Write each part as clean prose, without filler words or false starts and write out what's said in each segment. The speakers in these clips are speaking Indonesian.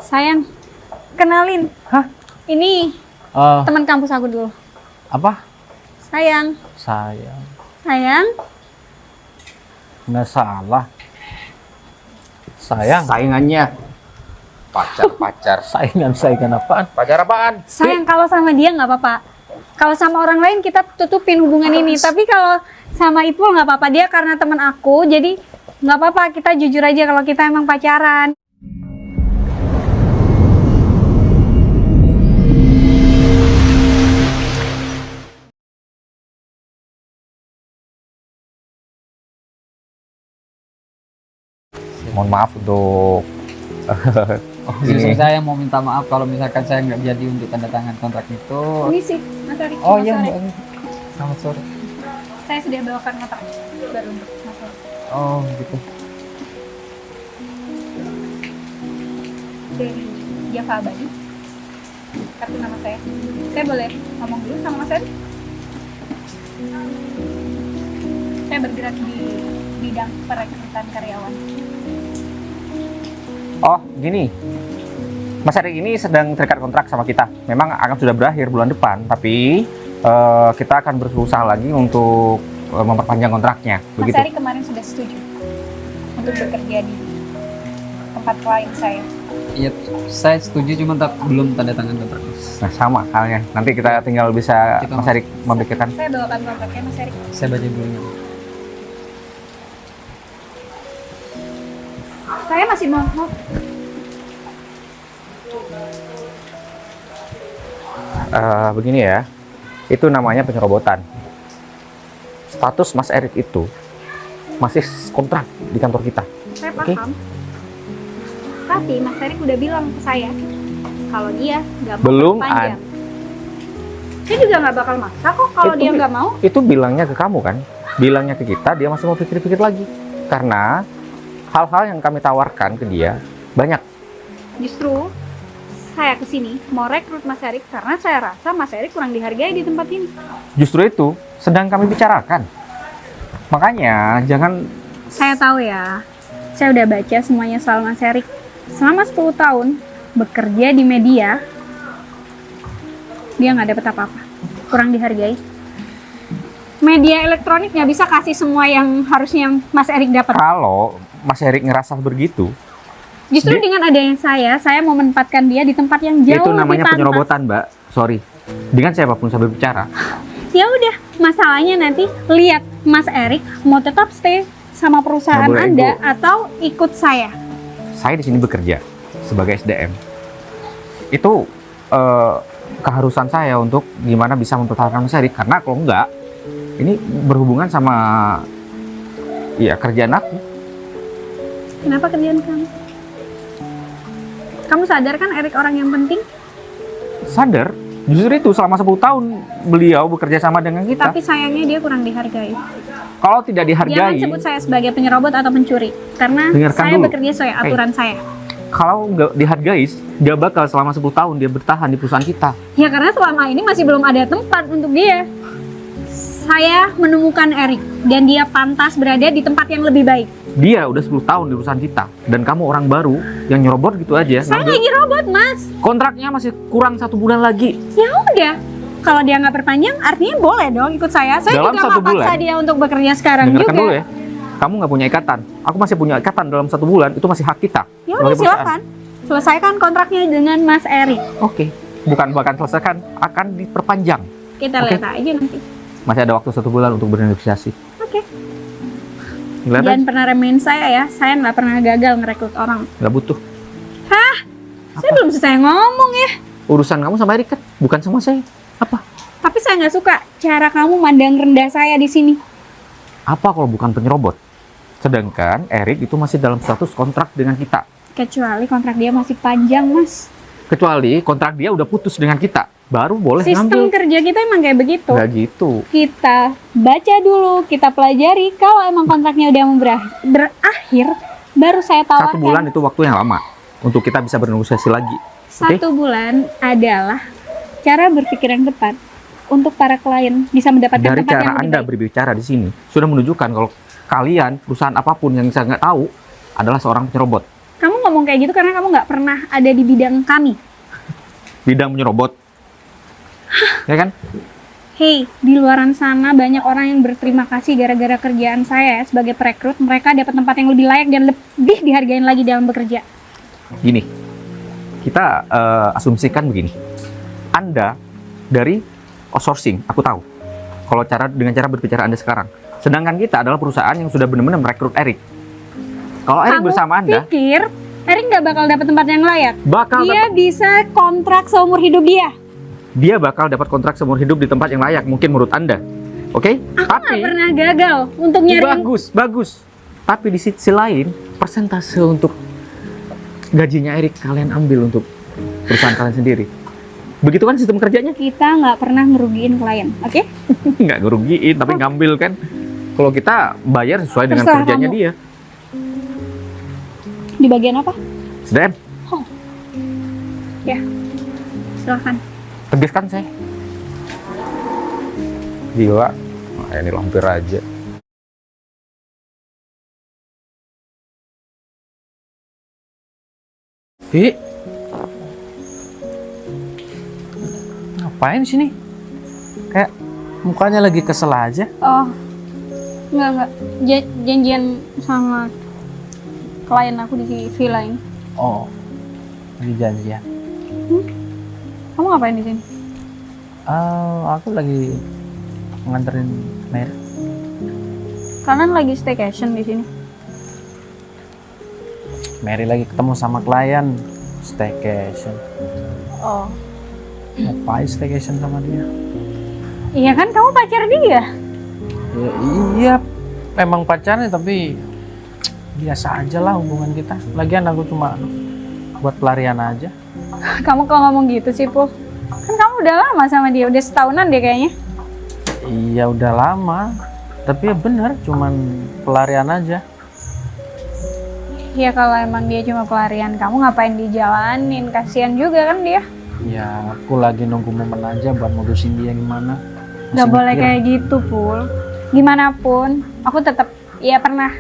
Sayang, kenalin. Hah? Ini teman kampus aku dulu. Apa? Sayang. Sayang. Sayang. Nggak salah. Sayang. Saingannya. Pacar. Saingan apaan? Pacar apaan? Sayang, kalau sama dia nggak apa-apa. Kalau sama orang lain kita tutupin hubungan ini. Tapi kalau sama Ipul nggak apa-apa. Dia karena teman aku, jadi nggak apa-apa. Kita jujur aja kalau kita emang pacaran. Mohon maaf untuk Justru saya mau minta maaf kalau misalkan saya nggak jadi untuk tanda tangan kontrak itu. Ini sih, Mas Ari. Oh iya, Mbak. Selamat sore. Saya sudah bawakan kontrak baru untuk Mas Ari. Oh gitu. Dari Java Abadi. Kartu nama saya. Saya boleh ngomong dulu sama Mas Ari? Saya bergerak di bidang perekrutan karyawan. Oh, gini. Mas Erik ini sedang terikat kontrak sama kita. Memang akan sudah berakhir bulan depan, tapi kita akan berusaha lagi untuk memperpanjang kontraknya. Mas Begitu. Ari kemarin sudah setuju untuk bekerja di tempat klien saya. Iya, saya setuju cuma belum tanda tangan kontrak. Nah, sama halnya. Nanti kita tinggal bisa Kita Mas Erik memikirkan. Saya bawakan kontraknya Mas Ari. Saya baca dulu. Saya masih mau. Begini ya, itu namanya penyerobotan. Status Mas Erik itu masih kontrak di kantor kita. Saya Oke. paham. Tapi Mas Erik udah bilang ke saya kalau dia nggak mau Belum perpanjang. Saya juga nggak bakal maksa kok kalau Itu dia bi- nggak mau. Itu bilangnya ke kamu kan? Bilangnya ke kita, dia masih mau pikir-pikir lagi. Karena hal-hal yang kami tawarkan ke dia banyak. Justru saya kesini mau rekrut Mas Erik karena saya rasa Mas Erik kurang dihargai di tempat ini. Justru itu sedang kami bicarakan. Makanya jangan. Saya tahu ya, saya udah baca semuanya soal Mas Erik. Selama 10 tahun bekerja di media, dia nggak dapet apa-apa, kurang dihargai. Media elektronik nggak bisa kasih semua yang harusnya Mas Erik dapat. Kalau Mas Erik ngerasa begitu, Justru dengan adanya saya mau menempatkan dia di tempat yang jauh itu lebih namanya pantas. penyerobotan, Mbak. Sorry. Dengan siapapun saya berbicara, Ya udah, masalahnya nanti lihat Mas Erik mau tetap stay sama perusahaan Nggak boleh Anda ego. atau ikut saya. saya di sini bekerja sebagai SDM. Itu keharusan saya untuk gimana bisa mempertahankan Mas Erik. Karena kalau enggak, ini berhubungan sama ya kerjaan aku. Kenapa kerjaan kamu? Kamu sadar kan Erik orang yang penting? Sadar, justru itu selama 10 tahun beliau bekerja sama dengan kita. Tapi sayangnya dia kurang dihargai. Kalau tidak Jangan dihargai, sebut saya sebagai penyerobot atau pencuri. Karena Dengarkan saya dulu. bekerja sesuai aturan saya. kalau nggak dihargai, dia bakal selama 10 tahun dia bertahan di perusahaan kita. Ya karena selama ini masih belum ada tempat untuk dia. Saya menemukan Erik dan dia pantas berada di tempat yang lebih baik. Dia udah 10 tahun di perusahaan kita, dan kamu orang baru yang nyerobot gitu aja. Saya ngambil- lagi robot, Mas. Kontraknya masih kurang 1 bulan lagi. Ya udah. Kalau dia nggak perpanjang, artinya boleh dong ikut saya. Saya Dalam juga 1 nggak paksa bulan. dia untuk bekerja sekarang Dengarkan juga. dulu ya. Kamu nggak punya ikatan. Aku masih punya ikatan dalam 1 bulan. Itu masih hak kita. Ya udah sebagai perusahaan. silakan. Selesaikan kontraknya dengan Mas Erik. Oke. Bukan bahkan selesaikan, akan diperpanjang. Kita Oke. lihat aja nanti. Masih ada waktu 1 bulan untuk bernegosiasi. Oke. Ngeliat Jangan aja, pernah remehin saya ya. Saya nggak pernah gagal ngerekrut orang. nggak butuh. Saya belum selesai ngomong ya. Urusan kamu sama Erik kan, bukan sama saya. Apa? Tapi saya nggak suka cara kamu mandang rendah saya di sini. Apa kalau bukan penyerobot? Sedangkan Erik itu masih dalam status kontrak dengan kita. Kecuali kontrak dia masih panjang, Mas. Kecuali kontrak dia udah putus dengan kita, baru boleh Sistem ngambil. kerja kita emang kayak begitu. Nggak gitu. Kita baca dulu, kita pelajari. Kalau emang kontraknya udah mau berakhir, baru saya 1 tawarkan. bulan itu waktu yang lama untuk kita bisa bernegosiasi lagi. 1 bulan adalah cara berpikir yang tepat untuk para klien bisa mendapatkan Dari tempat yang cara lebih Anda baik. berbicara di sini sudah menunjukkan kalau kalian perusahaan apapun yang saya nggak tahu adalah seorang penyerobot. Kamu ngomong ngomong kayak gitu karena kamu nggak pernah ada di bidang kami. Bidang penyerobot. Ya kan? Hey, di luaran sana banyak orang yang berterima kasih gara-gara kerjaan saya sebagai perekrut. Mereka dapat tempat yang lebih layak dan lebih dihargain lagi dalam bekerja. Gini, kita asumsikan begini. Anda dari outsourcing, aku tahu. Kalau dengan cara berbicara Anda sekarang. Sedangkan kita adalah perusahaan yang sudah benar-benar merekrut Erik. Kalau Erik bersama Anda, pikir Erik nggak bakal dapat tempat yang layak? Dia dapat, bisa kontrak seumur hidup dia. dia bakal dapat kontrak seumur hidup di tempat yang layak, mungkin menurut Anda. Oke? Aku nggak pernah gagal untuk nyari. Bagus. Tapi di sisi lain, persentase untuk gajinya Erik kalian ambil untuk perusahaan kalian sendiri. Begitu kan sistem kerjanya? Kita nggak pernah ngerugiin klien, oke? Nggak ngerugiin, tapi ngambil kan. Kalau kita bayar sesuai dengan Terserah kerjanya kamu. dia. Di bagian apa? SDM, Ya, silakan. tegaskan saya. Gila, nah, ini lampir aja. Vi, ngapain sini? Kayak mukanya lagi kesel aja. Oh, nggak. Janjian sama klien aku di villa ini. Oh, lagi janjian. Kamu ngapain di sini? Aku lagi nganterin Mary. Kalian lagi staycation di sini. Mary lagi ketemu sama klien. Staycation. Oh, Ngapain staycation sama dia? iya kan kamu pacar dia. Ya, iya, memang pacarnya tapi biasa aja lah hubungan kita. Lagian aku cuma buat pelarian aja. Kamu kok ngomong gitu sih, Pul? Kan kamu udah lama sama dia, udah setahunan deh kayaknya. Iya udah lama, tapi ya bener cuman pelarian aja. Ya kalau emang dia cuma pelarian, kamu ngapain dijalanin? Kasihan juga kan dia. Ya aku lagi nunggu momen aja buat modusin dia gimana. Masih Gak boleh mikir. kayak gitu, Pul. Gimana pun, aku tetap ya pernah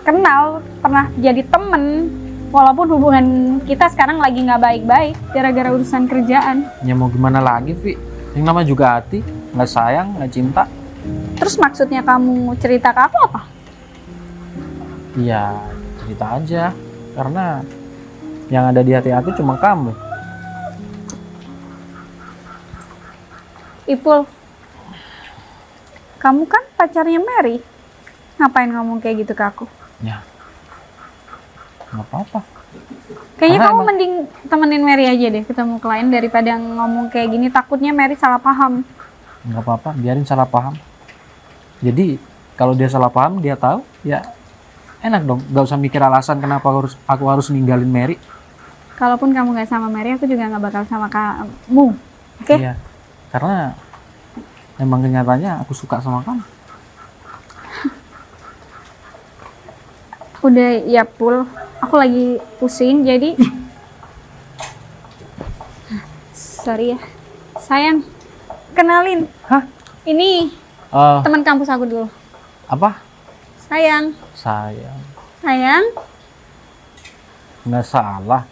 kenal, pernah jadi temen. Walaupun hubungan kita sekarang lagi nggak baik-baik gara-gara urusan kerjaan. Ya mau gimana lagi, Vi? Yang nama juga hati, nggak sayang, nggak cinta. Terus maksudnya kamu cerita ke aku apa? Iya cerita aja, karena yang ada di hati aku cuma kamu. Ipul, kamu kan pacarnya Mary. Ngapain ngomong kayak gitu ke aku? Ya nggak apa-apa. Kayaknya Karena kamu emang- mending temenin Mary aja deh ketemu klien daripada ngomong kayak gini. Takutnya Mary salah paham. Nggak apa-apa, biarin salah paham. Jadi kalau dia salah paham, dia tahu, ya enak dong. Nggak usah mikir alasan kenapa aku harus ninggalin Mary. Kalaupun kamu nggak sama Mary, aku juga nggak bakal sama kamu. Oke? Iya, karena emang kenyataannya aku suka sama kamu. Udah ya Pul, aku lagi pusing jadi sorry ya. Sayang, kenalin. Hah? Ini teman kampus aku dulu. Apa? Sayang, Sayang, sayang. nggak salah.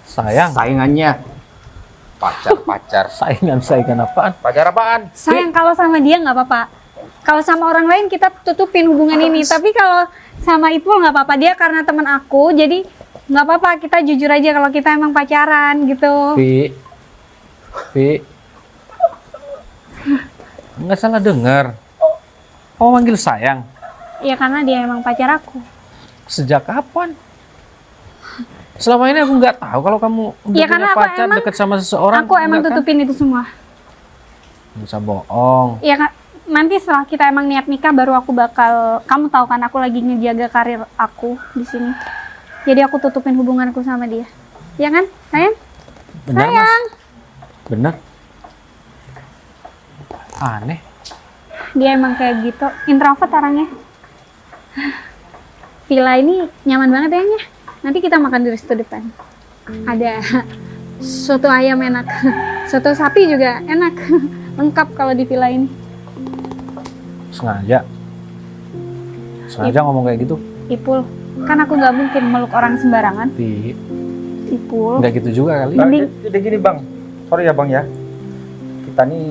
Sayang, Saingannya. Pacar. saingan apaan? Pacar apaan? Sayang kalau sama dia nggak apa-apa. Kalau sama orang lain kita tutupin hubungan ini. Tapi kalau sama Ipul nggak apa-apa. Dia karena teman aku, jadi nggak apa-apa. Kita jujur aja kalau kita emang pacaran gitu. Vi, nggak salah dengar. Kamu manggil sayang. Ya karena dia emang pacar aku. Sejak kapan? Selama ini aku nggak tahu kalau kamu udah Ya, punya karena aku pacar emang- deket sama seseorang. Aku emang enggak kan? tutupin itu semua. Bisa bohong. Ya Kak, nanti setelah kita emang niat nikah baru aku bakal, kamu tahu kan aku lagi ngejaga karir aku di sini. Jadi aku tutupin hubunganku sama dia. Ya kan? Sayang? Benar, Sayang. Mas? Benar. Aneh. Dia emang kayak gitu, introvert orangnya. Villa ini nyaman banget ya. Nanti kita makan di resto depan. Ada soto ayam enak. Soto sapi juga enak. Lengkap kalau di villa ini. Sengaja ngomong kayak gitu. Ipul, Kan aku nggak mungkin meluk orang sembarangan. Ipul. Nggak gitu juga kali. Mending- Jadi gini bang, sorry ya bang ya. Kita nih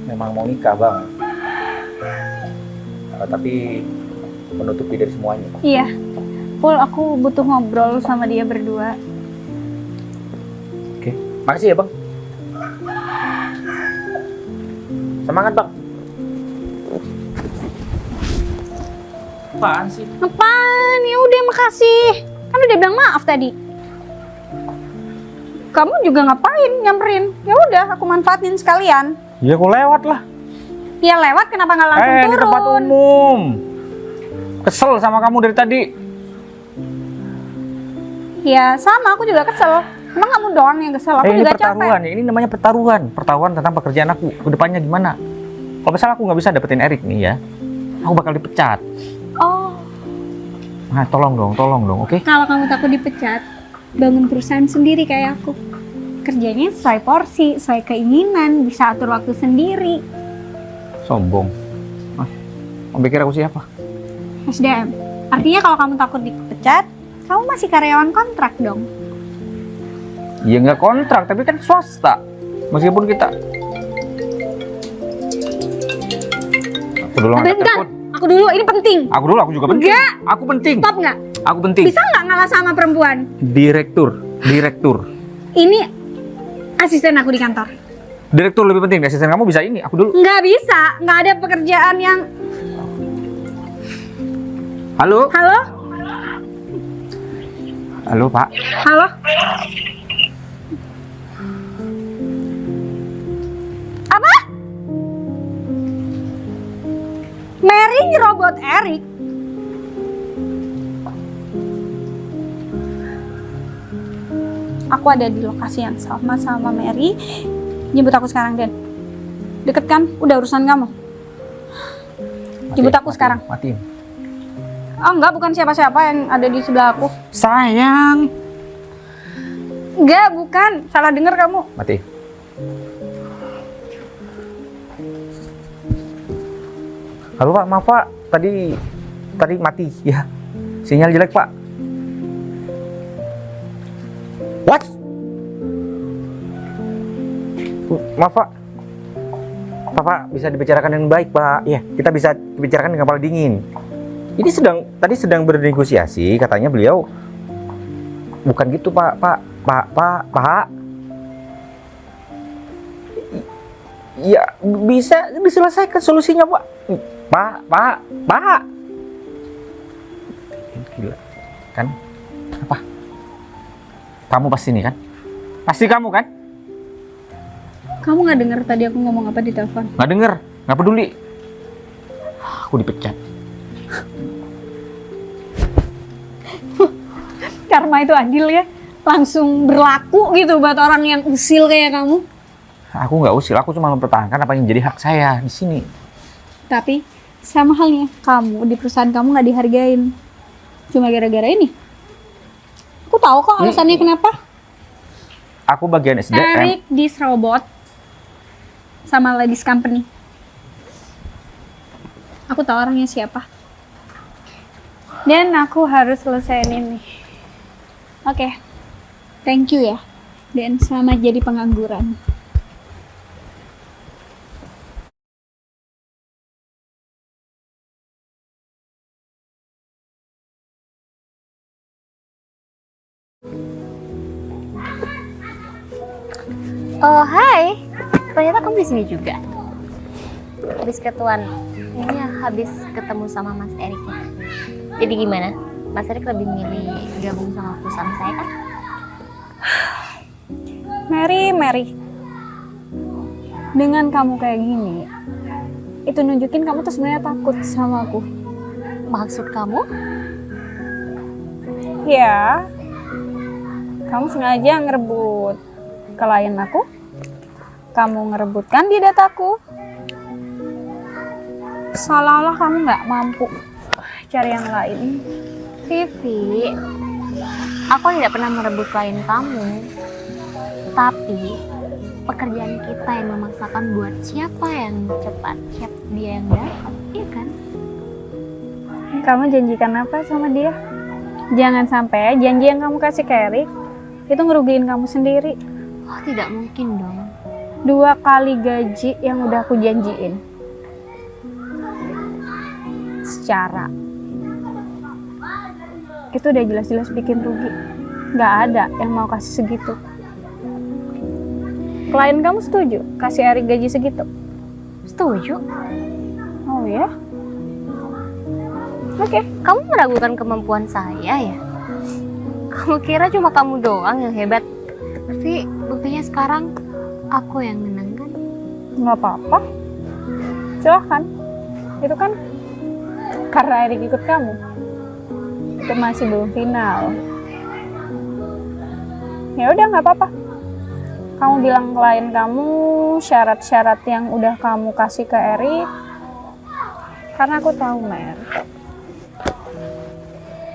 memang mau nikah bang. Tapi menutupi dari semuanya. Iya. Pul, aku butuh ngobrol sama dia berdua. Oke, makasih ya bang. Semangat bang. Apaan sih? Apaan? Ya udah, makasih. Kan udah bilang maaf tadi. Kamu juga ngapain nyamperin? Ya udah, aku manfaatin sekalian. Ya aku lewat lah. Ya lewat, kenapa nggak langsung Di turun? tempat umum. Kesel sama kamu dari tadi. Ya sama, aku juga kesel. Emang kamu doang yang kesel, aku Ini juga pertaruhan, capek. ini namanya pertaruhan tentang pekerjaan aku. Kedepannya gimana? Kalau misalnya aku nggak bisa dapetin Erik nih ya, aku bakal dipecat. Oh, Nah, tolong dong, oke? kalau kamu takut dipecat, bangun perusahaan sendiri kayak aku. Kerjanya sesuai porsi, sesuai keinginan, bisa atur waktu sendiri. Sombong. Kamu pikir aku siapa? SDM. Artinya kalau kamu takut dipecat, kamu masih karyawan kontrak dong. Ya nggak kontrak, tapi kan swasta. Meskipun kita... Aku dulu Tapi angkat enggak, telepon. aku dulu, ini penting. Aku juga penting. Enggak. Aku penting. Stop nggak? Aku penting. Bisa nggak ngalah sama perempuan? Direktur. Ini asisten aku di kantor. Direktur lebih penting. Asisten kamu bisa ini. Aku dulu. Nggak bisa, nggak ada pekerjaan yang... Halo? Halo? Halo, Pak. Halo? Apa? Mary nyerobot Erik? Aku ada di lokasi yang sama Mary. Jemput aku sekarang, Den. Deket kan? Udah urusan kamu. Jemput aku sekarang. Matiin. Oh enggak, bukan siapa-siapa yang ada di sebelah aku. Sayang. Enggak, bukan. Salah dengar kamu. Mati. Halo Pak, maaf Pak. Tadi mati ya. Sinyal jelek Pak. What? Maaf Pak. Pak, bisa dibicarakan dengan baik Pak. Ya, kita bisa dibicarakan dengan kepala dingin. Ini tadi sedang bernegosiasi, katanya beliau bukan gitu Pak. Ya, bisa diselesaikan solusinya Pak. Pak. Gila. Kan? Apa? Kamu pasti nih kan? Pasti kamu kan? Kamu nggak dengar tadi aku ngomong apa di telepon? Nggak denger, nggak peduli. Aku dipecat. Karma itu adil ya, langsung berlaku gitu buat orang yang usil kayak kamu. Aku nggak usil, aku cuma mempertahankan apa yang jadi hak saya di sini. Tapi sama halnya kamu di perusahaan kamu nggak dihargain, cuma gara-gara ini. Aku tahu kok alasannya kenapa. Aku bagian SDM. Erik disrobot sama ladies company. Aku tahu orangnya siapa. Dan aku harus selesaiin ini. Oke, thank you ya. Dan selamat jadi pengangguran. Oh hai, ternyata kamu di sini juga. Habis ketuan, ini habis ketemu sama Mas Erik ya. Jadi gimana? Mas Erik lebih milih gabung sama perusahaan saya kan? Mary, dengan kamu kayak gini, itu nunjukin kamu tuh sebenarnya takut sama aku. Maksud kamu? Ya, kamu sengaja ngerebut klien aku. Kamu ngerebut kandidat aku. Seolah-olah kamu nggak mampu cari yang lain. Vivi, aku tidak pernah merebut klien kamu. Tapi pekerjaan kita yang memaksakan buat siapa yang cepat, siapa dia yang dapat, iya kan? Kamu janjikan apa sama dia? Jangan sampai janji yang kamu kasih ke Erik itu ngerugiin kamu sendiri. Oh, tidak mungkin dong. 2 kali gaji yang udah aku janjiin. Secara itu udah jelas-jelas bikin rugi. Nggak ada yang mau kasih segitu. Klien kamu setuju kasih Erik gaji segitu? Setuju. Oh ya? Oke. Kamu meragukan kemampuan saya ya? Kamu kira cuma kamu doang yang hebat? Tapi buktinya sekarang aku yang menang kan? Nggak apa-apa. Silahkan. Itu kan karena Erik ikut kamu. Itu masih belum final. Ya udah nggak apa-apa. Kamu bilang klien kamu syarat-syarat yang udah kamu kasih ke Erik. Karena aku tahu, Mer.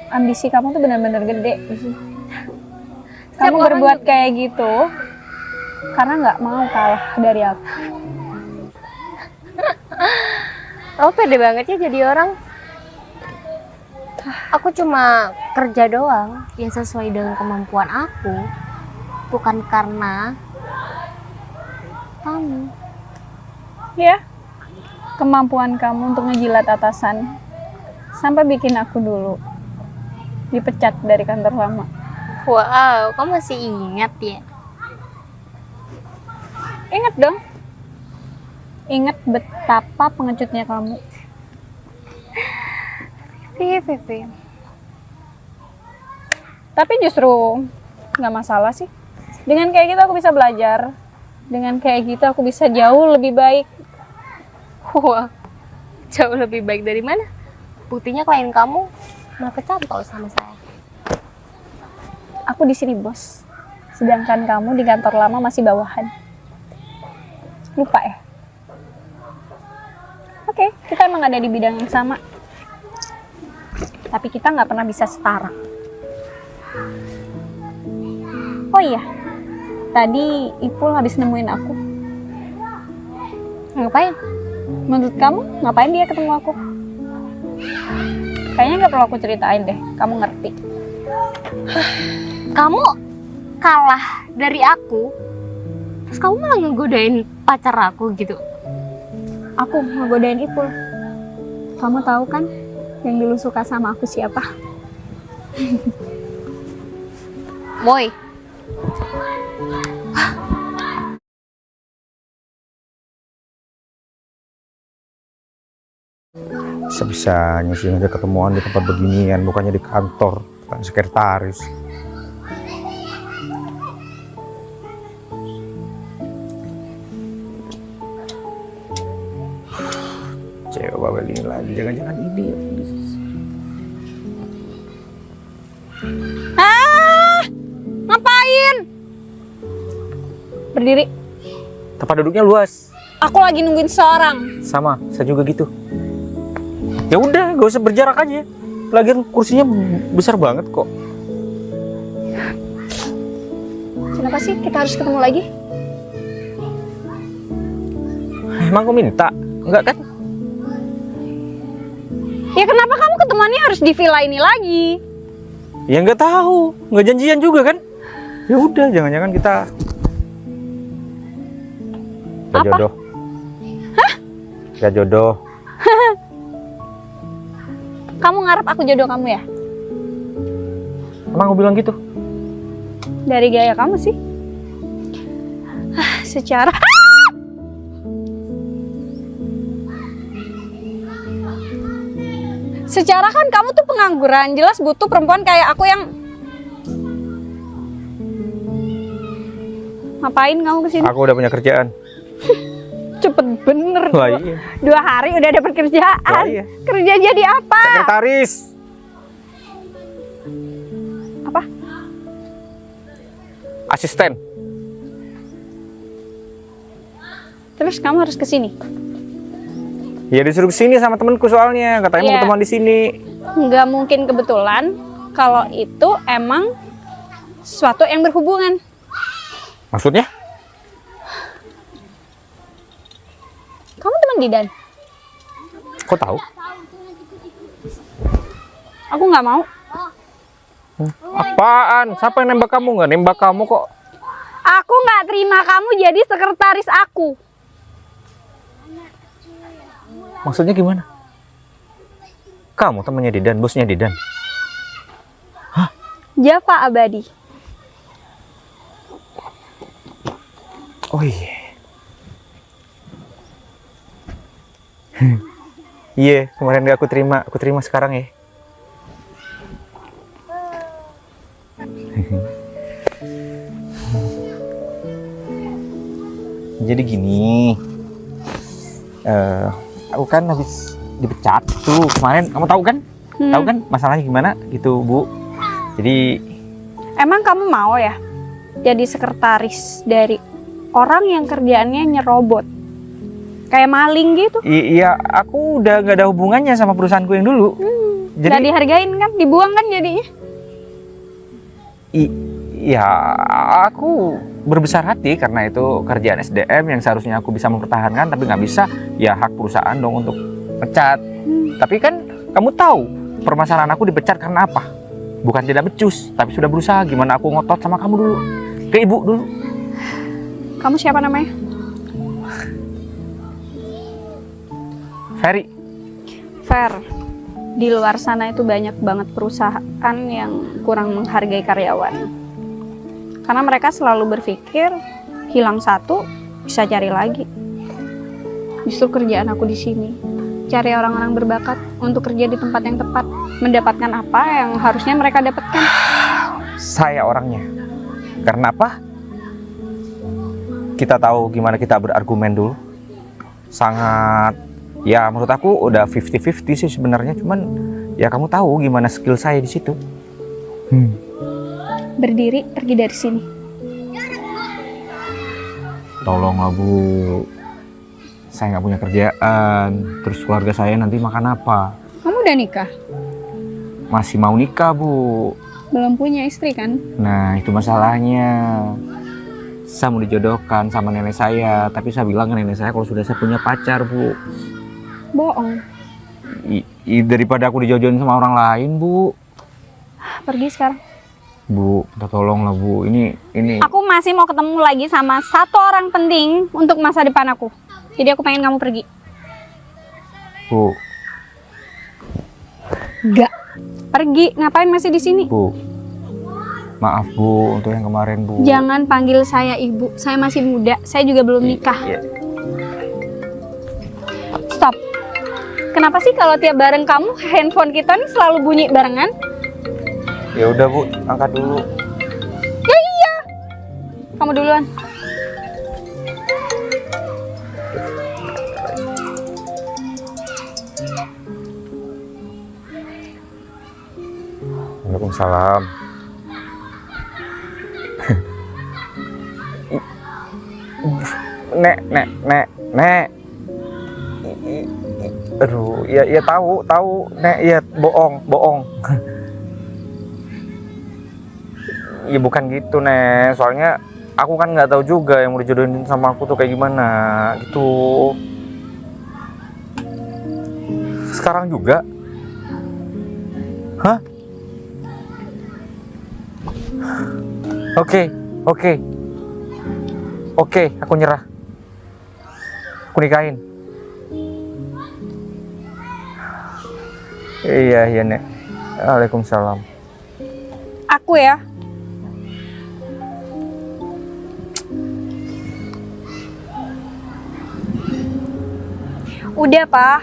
Ambisi kamu tuh benar-benar gede. Kamu berbuat kayak gitu karena nggak mau kalah dari aku. Oh, pede banget ya jadi orang. Aku cuma kerja doang yang sesuai dengan kemampuan aku, bukan karena kamu. Ya, kemampuan kamu untuk ngejilat atasan sampai bikin aku dulu dipecat dari kantor lama. Wow, kamu masih ingat ya? Ingat dong. Ingat betapa pengecutnya kamu. Vivi. Tapi justru nggak masalah sih. Dengan kayak gitu aku bisa belajar. Dengan kayak gitu aku bisa jauh lebih baik. Wah, jauh lebih baik dari mana? Buktinya klien kamu malah kecantol sama saya. Aku di sini bos. Sedangkan kamu di kantor lama masih bawahan. Lupa ya? Oke, kita emang ada di bidang yang sama. Tapi kita nggak pernah bisa setara. Oh iya, tadi Ipul habis nemuin aku. Ngapain? Menurut kamu, ngapain dia ketemu aku? Kayaknya nggak perlu aku ceritain deh, kamu ngerti. Kamu kalah dari aku, terus kamu malah ngegodain pacar aku gitu. Aku ngegodain Ipul. Kamu tahu kan yang dulu suka sama aku siapa? Boy. Bisa-bisanya sih ngajak ketemuan di tempat beginian, bukannya di kantor, kan sekretaris. Cewek bawel ini lagi, jangan-jangan ini ya. Ngapain? Berdiri. Tempat duduknya luas. Aku lagi nungguin seorang. Sama, saya juga gitu. Ya udah, gak usah berjarak aja. Lagian kursinya besar banget kok. Kenapa sih kita harus ketemu lagi? Emang kau minta? Enggak kan? Ya kenapa kamu ketemuannya harus di villa ini lagi? Ya nggak tahu, nggak janjian juga kan? Ya udah, jangan-jangan kita gak Apa? jodoh. Hah? Gak jodoh. Kamu ngarep aku jodoh kamu ya? Emang aku bilang gitu? Dari gaya kamu sih. Secara Secara kan kamu tuh pengangguran, jelas butuh perempuan kayak aku yang ngapain kamu kesini? Aku udah punya kerjaan. Cepet bener. Lah iya. 2 hari udah dapet kerjaan. Lah iya. Kerja jadi apa? Sekretaris. Apa? Asisten. Terus kamu harus kesini. Ya disuruh kesini sama temenku soalnya, katanya mau Iya. ketemuan di sini. Nggak mungkin kebetulan kalau itu emang sesuatu yang berhubungan. Maksudnya? Kamu teman Didan? Kok tahu? Aku nggak mau. Apaan? Siapa yang nembak kamu? Nggak nembak kamu kok. Aku nggak terima kamu jadi sekretaris aku. Maksudnya gimana? Kamu temannya Didan, bosnya Didan. Java Abadi. Oh iya. Iya, kemarin gak aku terima sekarang ya. Jadi gini, aku kan habis dipecat tuh kemarin, kamu tahu kan? Tahu kan masalahnya gimana gitu, Bu? Jadi Emang kamu mau ya jadi sekretaris dari orang yang kerjaannya nyerobot? Kayak maling gitu. iya, aku udah gak ada hubungannya sama perusahaanku yang dulu. Nggak dihargain kan? Dibuang kan jadinya? Iya, aku berbesar hati karena itu kerjaan SDM yang seharusnya aku bisa mempertahankan, tapi nggak bisa. Ya hak perusahaan dong untuk pecat. Tapi kan kamu tahu permasalahan aku dipecat karena apa? Bukan tidak becus, tapi sudah berusaha. Gimana aku ngotot sama kamu dulu, ke ibu dulu. Kamu siapa namanya? Ferry. Fair. Di luar sana itu banyak banget perusahaan yang kurang menghargai karyawan. Karena mereka selalu berpikir hilang satu bisa cari lagi. Justru kerjaan aku di sini cari orang-orang berbakat untuk kerja di tempat yang tepat, mendapatkan apa yang harusnya mereka dapatkan. Saya orangnya. Karena apa? Kita tahu gimana kita berargumen dulu. Sangat, ya menurut aku udah 50-50 sih sebenarnya. Cuman ya kamu tahu gimana skill saya di situ. Berdiri, pergi dari sini. Tolonglah Bu, saya nggak punya kerjaan. Terus keluarga saya nanti makan apa? Kamu udah nikah? Masih mau nikah Bu. Belum punya istri kan? Nah itu masalahnya. Saya mau dijodohkan sama nenek saya, tapi saya bilang ke nenek saya kalau sudah saya punya pacar Bu. Bohong. Daripada aku dijodohin sama orang lain Bu. Pergi sekarang. Bu, minta tolong lah Bu. Ini. Aku masih mau ketemu lagi sama satu orang penting untuk masa depan aku. Jadi aku pengen kamu pergi. Bu, Enggak. Pergi. Ngapain masih di sini? Bu. Maaf Bu untuk yang kemarin Bu. Jangan panggil saya ibu. Saya masih muda. Saya juga belum nikah. Iya. Stop. Kenapa sih kalau tiap bareng kamu handphone kita nih selalu bunyi barengan? Ya udah Bu, angkat dulu. Ya iya. Kamu duluan. Waalaikumsalam. Nek. Aduh, ya tahu, Nek, ya bohong. Ya bukan gitu, Nek. Soalnya aku kan nggak tahu juga yang mau dijodohin sama aku tuh kayak gimana gitu. Sekarang juga? Hah? Oke, aku nyerah. Aku nikahin. Iya, Nek. Waalaikumsalam. Aku ya. Udah, Pak.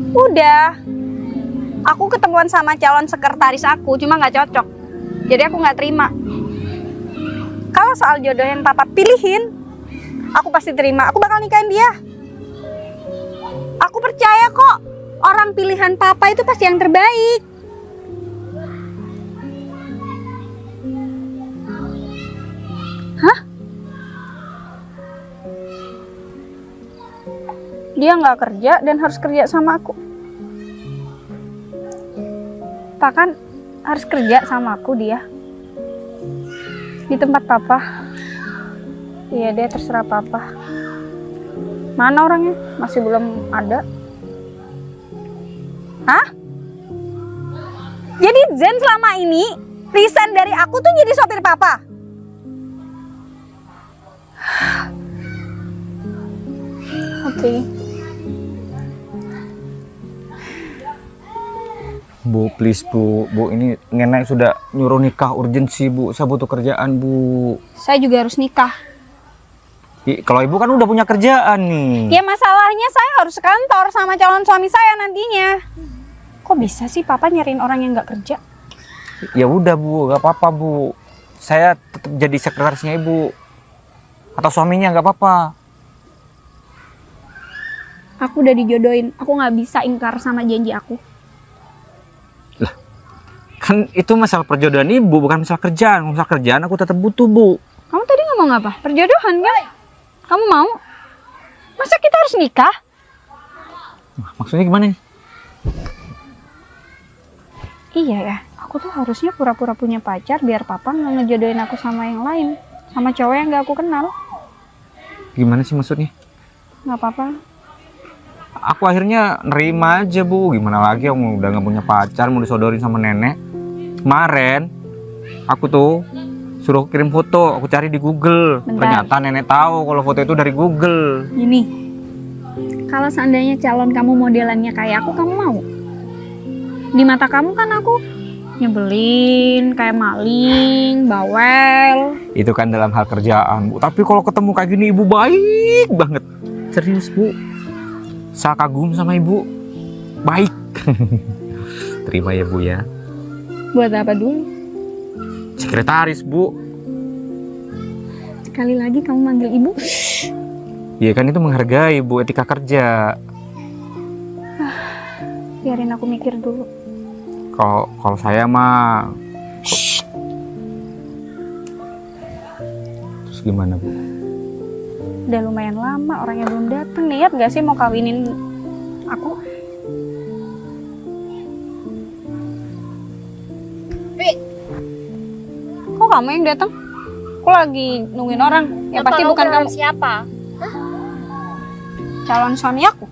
Udah. Aku ketemuan sama calon sekretaris aku, cuma nggak cocok. Jadi aku nggak terima. Kalau soal jodoh yang Papa pilihin, aku pasti terima. Aku bakal nikahin dia. Aku percaya kok, orang pilihan Papa itu pasti yang terbaik. Hah? Dia nggak kerja dan harus kerja sama aku. Pak kan harus kerja sama aku dia. Di tempat Papa. Iya, dia terserah Papa. Mana orangnya? Masih belum ada. Hah? Jadi Zen selama ini resign dari aku tuh jadi sopir papa. Oke. Bu, please Bu. Bu, ini nenek sudah nyuruh nikah urgensi Bu. Saya butuh kerjaan Bu. Saya juga harus nikah. Kalau ibu kan udah punya kerjaan nih. Ya masalahnya saya harus ke kantor sama calon suami saya nantinya. Kok bisa sih papa nyariin orang yang nggak kerja? Ya udah Bu, gak apa-apa Bu. Saya tetap jadi sekretarisnya ibu. Atau suaminya gak apa-apa. Aku udah dijodohin, aku nggak bisa ingkar sama janji aku. Kan itu masalah perjodohan ibu, bukan masalah kerjaan. Masalah kerjaan aku tetap butuh Bu. Kamu tadi ngomong apa? Perjodohan kan? Kamu mau? Masa kita harus nikah? Maksudnya gimana nih? Iya ya, aku tuh harusnya pura-pura punya pacar biar papa nggak ngejodohin aku sama yang lain. Sama cowok yang nggak aku kenal. Gimana sih maksudnya? Nggak apa-apa. Aku akhirnya nerima aja Bu. Gimana lagi, aku udah gak punya pacar, mau disodorin sama nenek. Kemarin aku tuh suruh kirim foto, aku cari di Google. Bentar. Ternyata nenek tahu kalau foto itu dari Google. Gini, kalau seandainya calon kamu modelannya kayak aku, kamu mau? Di mata kamu kan aku nyebelin, kayak maling, bawel. Itu kan dalam hal kerjaan Bu. Tapi kalau ketemu kayak gini ibu baik banget. Serius Bu. Saya kagum sama ibu. Baik. Terima ya Bu ya. Buat apa dulu? Sekretaris Bu. Sekali lagi kamu manggil ibu. Ya kan itu menghargai Bu, etika kerja. Biarin aku mikir dulu. Kalau saya mah. Terus gimana Bu? Udah lumayan lama orangnya belum datang. Niat gak sih mau kawinin aku? Kok kamu yang datang? Aku lagi nungguin orang. Ya pasti bukan kamu. Siapa? Calon suami aku.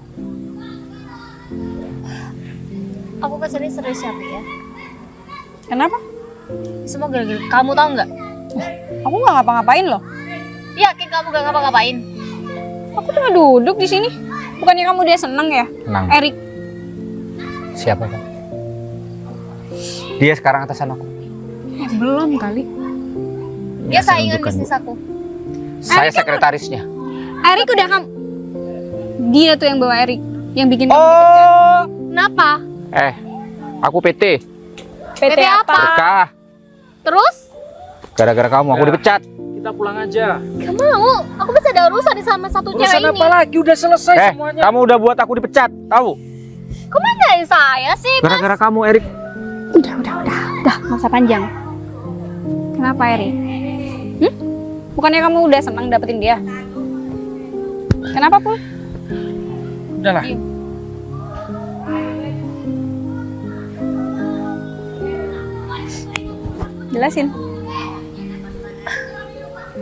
Aku kesini serius ya, Pi, ya. Kenapa? Semua gara-gara kamu, tahu nggak? Aku nggak ngapa-ngapain loh. Yakin kamu gak ngapa-ngapain? Aku cuma duduk di sini. Bukannya kamu udah seneng ya, Tenang. Erik? Siapa Pak? Dia sekarang atasan aku. Belum kali. Dia Biasa saingan bukan, Bu. bisnis aku. Saya sekretarisnya. Erik udah kamu. Dia tuh yang bawa Erik, yang bikin kamu dipecat. Oh, Kenapa? aku PT. PT apa? Berkah. Terus? Gara-gara kamu aku dipecat. Kita pulang aja. Gak mau. Aku masih ada urusan sama satu cewek Urusan ini. apa lagi? Udah selesai semuanya. Kamu udah buat aku dipecat, tahu? Kok manjain saya sih, Mas? Gara-gara kamu, Erik. Udah, nggak usah panjang. Kenapa Erik? Bukannya kamu udah senang dapetin dia? Kenapa Pul? Udahlah. Jelasin.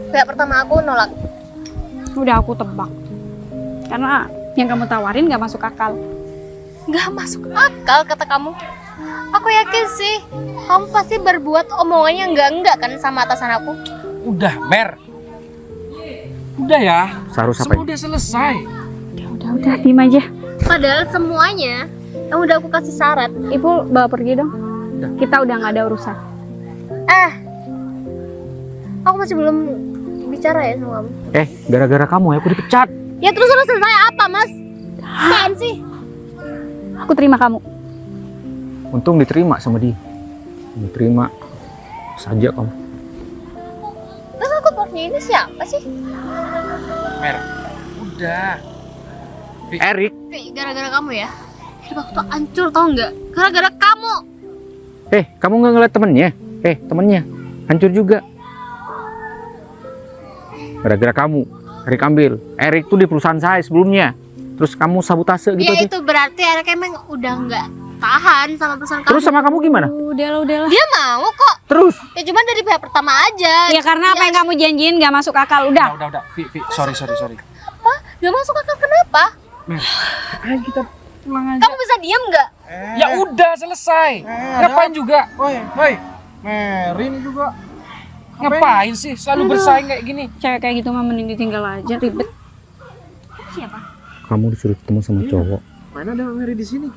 Pihak pertama aku nolak. Udah aku tebak. Karena yang kamu tawarin gak masuk akal. Gak masuk akal kata kamu. Aku yakin sih, kamu pasti berbuat omongannya enggak kan sama atasan aku. Udah, Mer. Udah ya. Seharusnya apa Semua ini? udah selesai. Udah, diem aja. Padahal semuanya yang udah aku kasih syarat. Ibu bawa pergi dong. Kita udah gak ada urusan. Aku masih belum bicara ya sama kamu. Gara-gara kamu ya aku dipecat. Ya terus selesai apa, Mas? Apaan sih? Aku terima kamu. Untung diterima sama dia. Diterima saja kamu. Terus aku bosnya ini siapa sih? Mer. Udah. Erik. Gara-gara kamu ya. Hidup aku tuh hancur tau nggak? Gara-gara kamu. Kamu nggak ngeliat temennya? Temennya hancur juga. Gara-gara kamu, Erik ambil. Erik tuh di perusahaan saya sebelumnya. Terus kamu sabotase gitu Ya aja. itu berarti Erik emang udah nggak tahan sama perusahaan kamu. Terus sama kamu gimana? Udahlah. Dia mau kok. Terus? Ya cuma dari pihak pertama aja. Ya karena apa yang kamu janjiin gak masuk akal. Udah. Udah. Vi, sorry. Apa? Gak masuk akal kenapa? Mer. Ayo kita pulang aja. Kamu bisa diem nggak? Ya udah selesai. Ngapain juga? Woi, Merin juga. Ngapain sih selalu bersaing kayak gini? Cewek kayak gitu mah mending ditinggal aja, ribet. Siapa? Kamu disuruh ketemu sama cowok. Mana ada Mary di sini?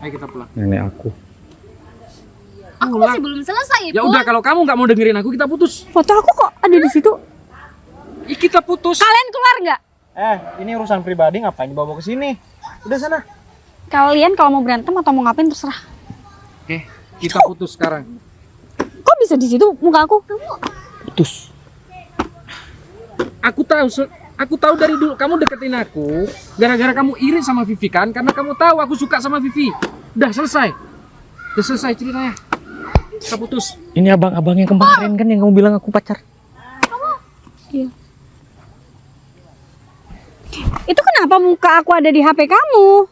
Ayo kita pulang. Nenek aku. Aku masih belum selesai, Ya udah kalau kamu nggak mau dengerin aku kita putus. Foto aku kok ada di situ? Kita putus. Kalian keluar nggak? Ini urusan pribadi, ngapain dibawa ke sini? Udah sana. Kalian kalau mau berantem atau mau ngapain terserah. Oke, kita putus sekarang. Kok bisa di situ muka aku? Putus. Aku tahu dari dulu kamu deketin aku gara-gara kamu iri sama Vivi kan? Karena kamu tahu aku suka sama Vivi. Udah selesai ceritanya. Kita putus. Ini abang-abang yang kemarin kan yang kamu bilang aku pacar. Iya. Itu kenapa muka aku ada di HP kamu?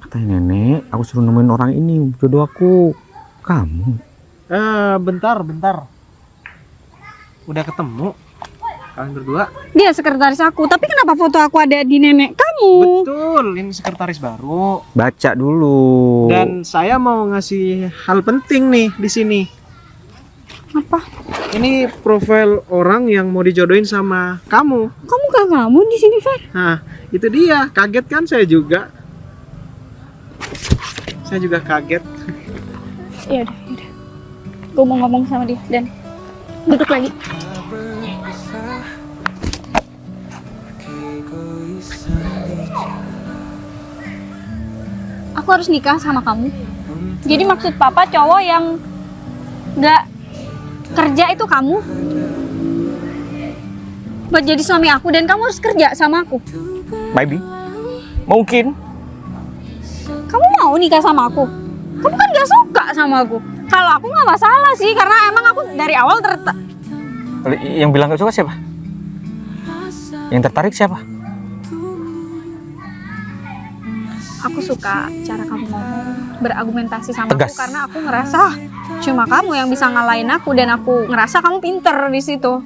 Katanya nenek, aku suruh nemuin orang ini, jodoh aku. Kamu. Bentar. Udah ketemu kalian berdua? Dia sekretaris aku, tapi kenapa foto aku ada di nenek kamu? Betul, ini sekretaris baru. Baca dulu. Dan saya mau ngasih hal penting nih di sini. Apa? Ini profil orang yang mau dijodohin sama kamu. Kamu gak kamu di sini, Fer? Nah, itu dia. Kaget kan saya juga. Saya juga kaget. Ya udah. Gue mau ngomong sama dia dan duduk lagi. Aku harus nikah sama kamu. Jadi maksud papa cowok yang nggak kerja itu kamu buat jadi suami aku, dan kamu harus kerja sama aku. Maybe. Mungkin. Kamu mau nikah sama aku? Kamu kan gak suka sama aku. Kalau aku nggak masalah sih, karena emang aku dari awal Yang bilang gak suka siapa? Yang tertarik siapa? aku suka cara kamu ngomong, berargumentasi sama Tegas. aku, karena aku ngerasa cuma kamu yang bisa ngalahin aku, dan aku ngerasa kamu pinter di situ.